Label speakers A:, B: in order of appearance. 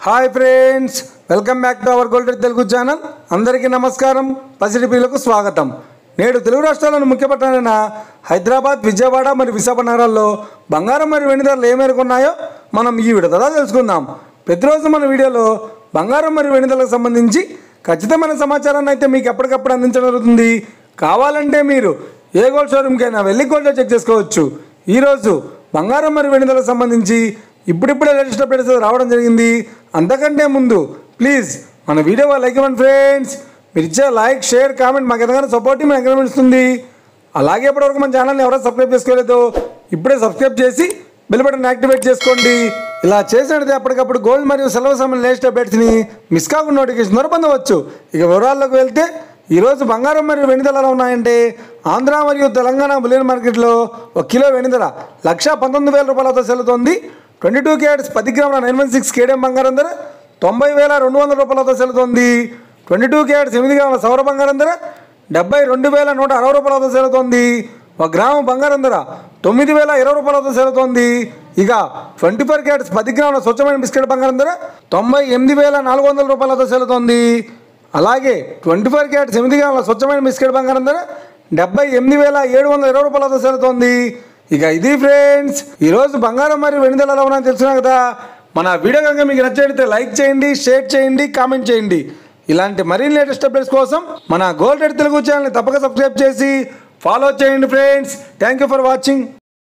A: Hi friends, welcome back to our gold Telugu channel. అందరికీ నమస్కారం. పసిడిపిలకు స్వాగతం. నేడు తెలుగు రాష్ట్రాల్లోని ముఖ్య పట్టణాలైన హైదరాబాద్, విజయవాడ మరియు విశాఖ నగరాల్లో బంగారం మరియు వెండి ధరలు ఏ మేరకు ఉన్నాయో మనం ఈ వీడియో ద్వారా తెలుసుకుందాం. ప్రతిరోజు మన వీడియోలో బంగారం మరియు వెండి ధరలకు సంబంధించి ఖచ్చితమైన సమాచారాన్ని అయితే మీకు ఎప్పటికప్పుడు అందించడం జరుగుతుంది. కావాలంటే మీరు ఏ గోల్డ్ షోరూమ్కైనా వెళ్ళి గోల్డ్ చెక్ చేసుకోవచ్చు. ఈరోజు బంగారం మరియు వెండి ధరలకు సంబంధించి ఇప్పుడిప్పుడే లేటెస్ట్ అప్డేట్స్ రావడం జరిగింది. అంతకంటే ముందు ప్లీజ్ మన వీడియో లైక్ ఇవ్వండి ఫ్రెండ్స్. మీరు ఇచ్చే లైక్, షేర్, కామెంట్ మాకు ఎంతగానో సపోర్ట్ మీ ఎంకరేజ్మెంట్ ఇస్తుంది. అలాగే ఇప్పటివరకు మన ఛానల్ని ఎవరైనా సబ్స్క్రైబ్ చేసుకోలేదో ఇప్పుడే సబ్స్క్రైబ్ చేసి బెల్ బటన్ యాక్టివేట్ చేసుకోండి. ఇలా చేసినట్లయితే అప్పటికప్పుడు గోల్డ్ మరియు సిల్వర్ సంబంధించిన లేటెస్ట్ అప్డేట్స్ని మిస్ కాకుండా నోటిఫికేషన్ ద్వారా పొందవచ్చు. ఇక వివరాల్లోకి వెళ్తే ఈరోజు బంగారం మరియు వెండి ధరలు ఉన్నాయంటే ఆంధ్ర మరియు తెలంగాణ బులియన్ మార్కెట్లో 1 కిలో వెండి ధర 1,19,000 రూపాయలతో సెల్లుతోంది. 22 క్యారెట్స్ 10 గ్రాముల 916 కేడియం బంగారం ధర 90,200 రూపాయలతో సెల్లుతోంది. 22 క్యారెట్స్ 8 గ్రాముల సౌర బంగారం ధర 72,160 రూపాయలతో సెల్లుతోంది. 1 గ్రాము బంగారం ధర 9,020 రూపాయలతో సెల్లుతోంది. ఇక 24 క్యారెట్స్ 10 గ్రాముల స్వచ్ఛమైన బిస్కెట్ బంగారం ధర 98,400 రూపాయలతో సెల్లుతోంది. అలాగే 24 క్యారెట్స్ 8 గ్రాముల స్వచ్ఛమైన బిస్కెట్ బంగారం ధర 78,720 రూపాయలతో సెల్లుతోంది. ఇక ఇది ఫ్రెండ్స్, ఈరోజు బంగారం మరియు వెండి ధరలు ఎలా ఉన్నాయని తెలుసుకున్నాం కదా. మన వీడియో కనుక మీకు నచ్చినట్లయితే లైక్ చేయండి, షేర్ చేయండి, కామెంట్ చేయండి. ఇలాంటి మరిన్ని లేటెస్ట్ అప్డేట్స్ కోసం మన గోల్డ్ తెలుగు ఛానల్ని తప్పక సబ్స్క్రైబ్ చేసి ఫాలో చేయండి friends. Thank you for watching.